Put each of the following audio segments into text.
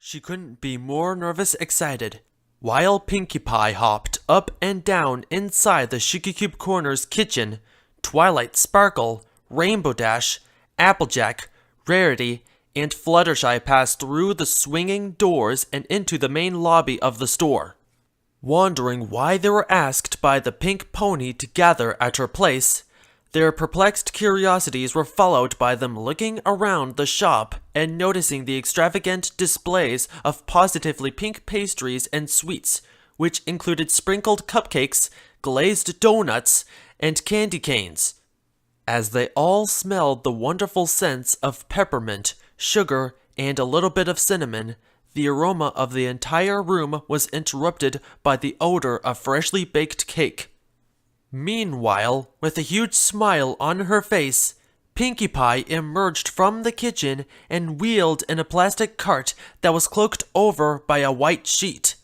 She couldn't be more nervous excited. While Pinkie Pie hopped up and down inside the Shikikube Corner's kitchen, Twilight Sparkle, Rainbow Dash, Applejack, Rarity, and Fluttershy passed through the swinging doors and into the main lobby of the store. Wondering why they were asked by the pink pony to gather at her place, their perplexed curiosities were followed by them looking around the shop and noticing the extravagant displays of positively pink pastries and sweets, which included sprinkled cupcakes, glazed donuts, and candy canes. As they all smelled the wonderful scents of peppermint, sugar, and a little bit of cinnamon, the aroma of the entire room was interrupted by the odor of freshly baked cake. Meanwhile, with a huge smile on her face, Pinkie Pie emerged from the kitchen and wheeled in a plastic cart that was cloaked over by a white sheet.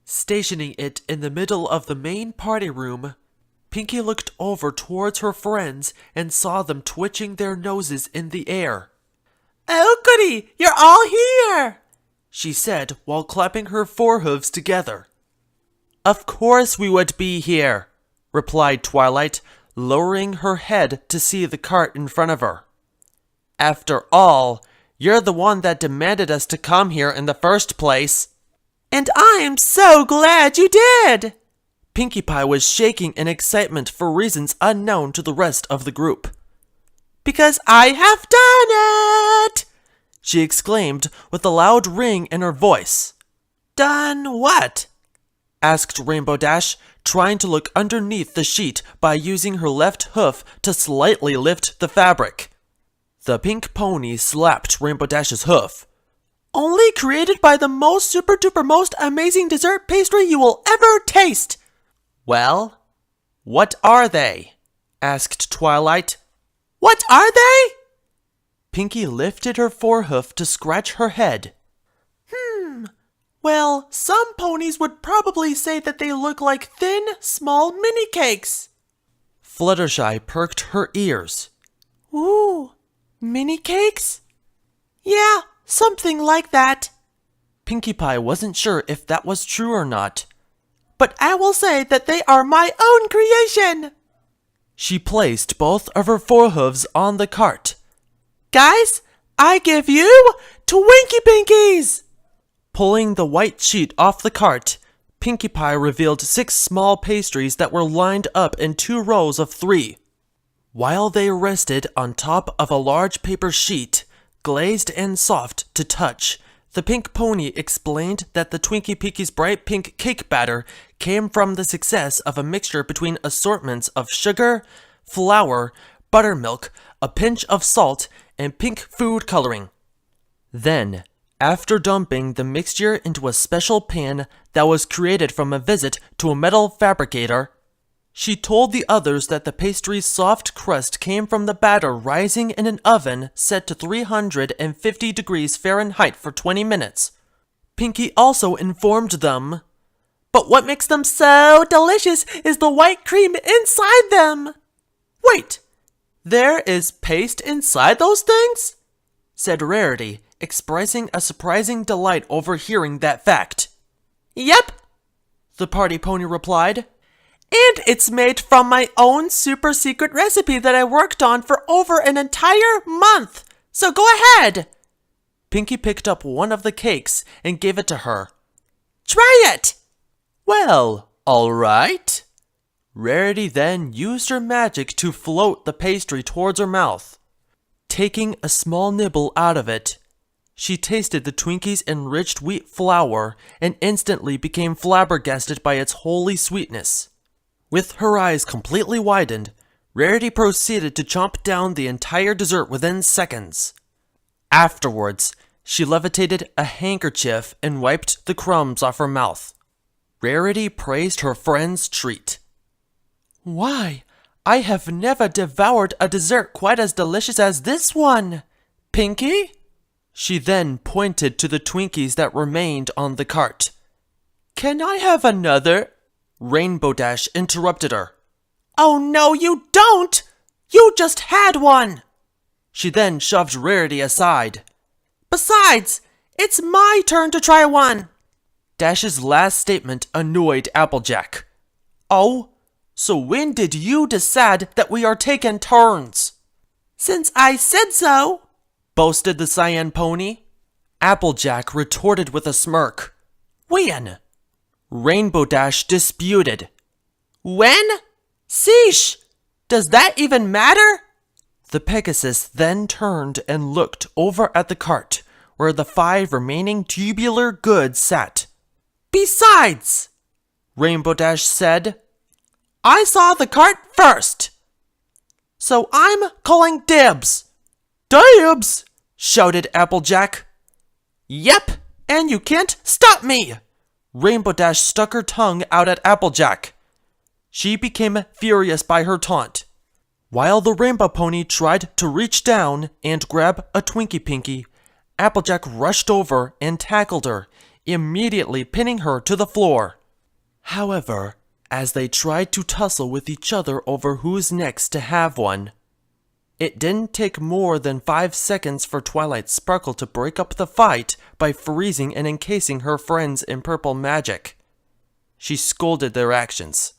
Stationing it in the middle of the main party room, Pinkie looked over towards her friends and saw them twitching their noses in the air. "Oh goody, you're all here!" she said while clapping her forehooves together. "Of course we would be here," replied Twilight, lowering her head to see the cart in front of her. "After all, you're the one that demanded us to come here in the first place." "And I'm so glad you did!" Pinkie Pie was shaking in excitement for reasons unknown to the rest of the group. "Because I have done it!" she exclaimed with a loud ring in her voice. "Done what?" asked Rainbow Dash, trying to look underneath the sheet by using her left hoof to slightly lift the fabric. The pink pony slapped Rainbow Dash's hoof. "Only created by the most super duper most amazing dessert pastry you will ever taste!" "Well, what are they?" asked Twilight. "What are they?" Pinkie lifted her forehoof to scratch her head. Well, some ponies would probably say that they look like thin, small mini cakes. Fluttershy perked her ears. "Ooh, mini cakes?" "Yeah, something like that." Pinkie Pie wasn't sure if that was true or not. "But I will say that they are my own creation." She placed both of her forehooves on the cart. "Guys, I give you Twinkie Pinkies!" Pulling the white sheet off the cart, Pinkie Pie revealed 6 small pastries that were lined up in 2 rows of 3. While they rested on top of a large paper sheet, glazed and soft to touch, the pink pony explained that the Twinkie Pinkies' bright pink cake batter came from the success of a mixture between assortments of sugar, flour, buttermilk, a pinch of salt, and pink food coloring. Then, after dumping the mixture into a special pan that was created from a visit to a metal fabricator, she told the others that the pastry's soft crust came from the batter rising in an oven set to 350 degrees Fahrenheit for 20 minutes. Pinkie also informed them, "But what makes them so delicious is the white cream inside them." "Wait, there is paste inside those things?" said Rarity, expressing a surprising delight over hearing that fact. "Yep," the party pony replied. "And it's made from my own super secret recipe that I worked on for over an entire month. So go ahead." Pinkie picked up one of the cakes and gave it to her. "Try it." "Well, all right." Rarity then used her magic to float the pastry towards her mouth. Taking a small nibble out of it, she tasted the Twinkie's enriched wheat flour and instantly became flabbergasted by its holy sweetness. With her eyes completely widened, Rarity proceeded to chomp down the entire dessert within seconds. Afterwards, she levitated a handkerchief and wiped the crumbs off her mouth. Rarity praised her friend's treat. "Why, I have never devoured a dessert quite as delicious as this one, Pinkie." She then pointed to the Twinkies that remained on the cart. "Can I have another?" Rainbow Dash interrupted her. "Oh no, you don't! You just had one!" She then shoved Rarity aside. "Besides, It's my turn to try one. Dash's last statement annoyed Applejack. Oh, so when did you decide that we are taking turns? Since I said so, boasted the Cyan Pony. Applejack retorted with a smirk. When? Rainbow Dash disputed. When? Sheesh! Does that even matter? The Pegasus then turned and looked over at the cart where the 5 remaining tubular goods sat. Besides, Rainbow Dash said, I saw the cart first. So I'm calling dibs. Dibs! Shouted Applejack. Yep, and you can't stop me. Rainbow Dash stuck her tongue out at Applejack. She became furious by her taunt. While the Rainbow Pony tried to reach down and grab a Twinkie Pinkie, Applejack rushed over and tackled her, immediately pinning her to the floor. However, as they tried to tussle with each other over who's next to have one, it didn't take more than 5 seconds for Twilight Sparkle to break up the fight by freezing and encasing her friends in purple magic. She scolded their actions.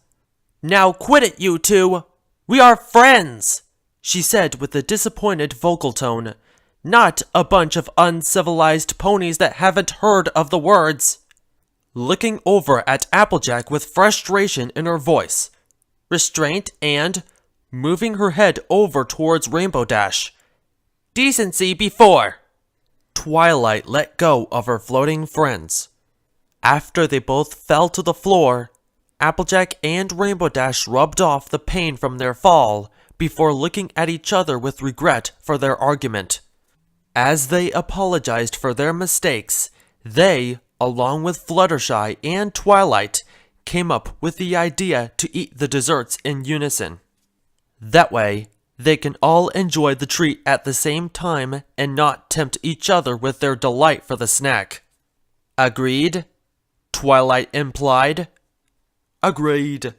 Now quit it, you two! We are friends, she said with a disappointed vocal tone. Not a bunch of uncivilized ponies that haven't heard of the words. Looking over at Applejack with frustration in her voice, restraint, and moving her head over towards Rainbow Dash. Decency before. Twilight let go of her floating friends. After they both fell to the floor, Applejack and Rainbow Dash rubbed off the pain from their fall before looking at each other with regret for their argument. As they apologized for their mistakes, they, along with Fluttershy and Twilight, came up with the idea to eat the desserts in unison. That way, they can all enjoy the treat at the same time and not tempt each other with their delight for the snack. Agreed? Twilight implied. Agreed.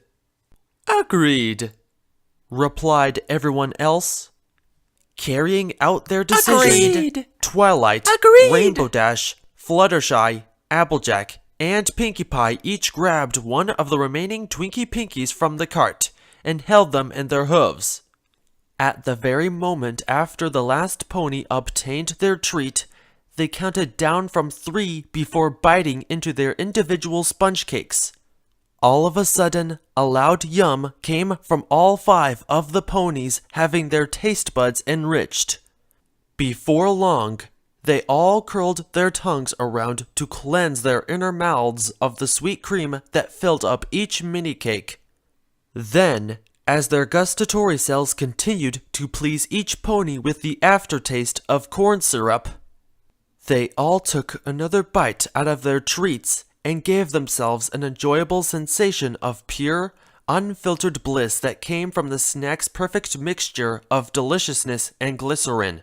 Agreed, replied everyone else. Carrying out their decision, Agreed. Twilight, Agreed. Rainbow Dash, Fluttershy, Applejack, and Pinkie Pie each grabbed one of the remaining Twinkie Pinkies from the cart and held them in their hooves. At the very moment after the last pony obtained their treat, they counted down from 3 before biting into their individual sponge cakes. All of a sudden, a loud yum came from all 5 of the ponies having their taste buds enriched. Before long, they all curled their tongues around to cleanse their inner mouths of the sweet cream that filled up each mini cake. Then, as their gustatory cells continued to please each pony with the aftertaste of corn syrup, they all took another bite out of their treats and gave themselves an enjoyable sensation of pure, unfiltered bliss that came from the snack's perfect mixture of deliciousness and glycerin,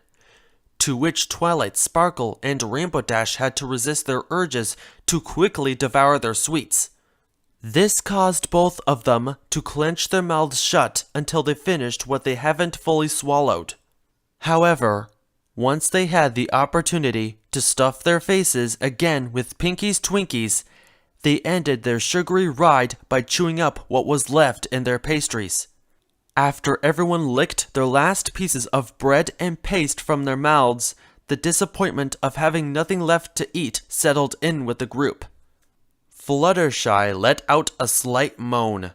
to which Twilight Sparkle and Rainbow Dash had to resist their urges to quickly devour their sweets. This caused both of them to clench their mouths shut until they finished what they haven't fully swallowed. However, once they had the opportunity to stuff their faces again with Pinkie's Twinkies, they ended their sugary ride by chewing up what was left in their pastries. After everyone licked their last pieces of bread and paste from their mouths, the disappointment of having nothing left to eat settled in with the group. Fluttershy let out a slight moan.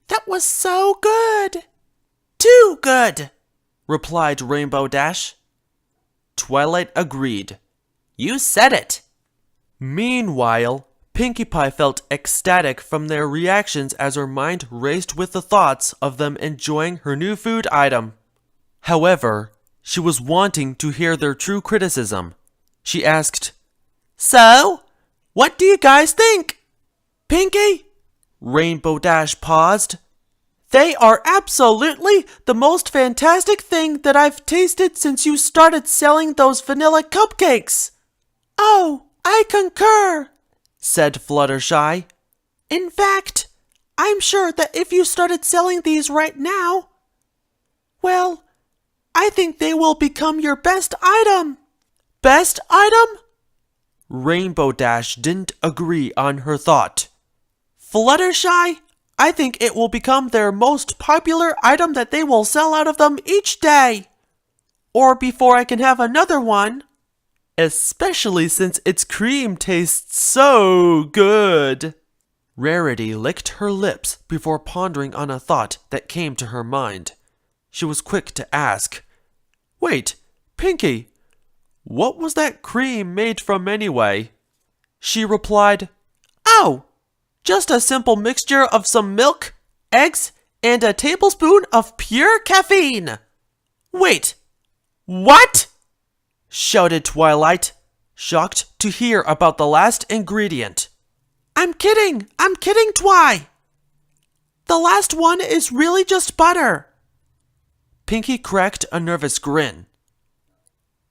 That was so good! Too good! Replied Rainbow Dash. Twilight agreed. You said it! Meanwhile, Pinkie Pie felt ecstatic from their reactions as her mind raced with the thoughts of them enjoying her new food item. However, she was wanting to hear their true criticism. She asked, So, what do you guys think? Pinkie? Rainbow Dash paused. They are absolutely the most fantastic thing that I've tasted since you started selling those vanilla cupcakes. Oh, I concur, said Fluttershy. In fact, I'm sure that if you started selling these right now, well, I think they will become your best item. Best item? Rainbow Dash didn't agree on her thought. Fluttershy? I think it will become their most popular item that they will sell out of them each day. Or before I can have another one. Especially since its cream tastes so good. Rarity licked her lips before pondering on a thought that came to her mind. She was quick to ask, "Wait, Pinky, what was that cream made from anyway?" She replied, "Oh, just a simple mixture of some milk, eggs, and a tablespoon of pure caffeine." "Wait, what?" shouted Twilight, shocked to hear about the last ingredient. I'm kidding, Twi. The last one is really just butter." Pinky cracked a nervous grin.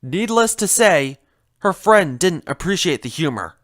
Needless to say, her friend didn't appreciate the humor.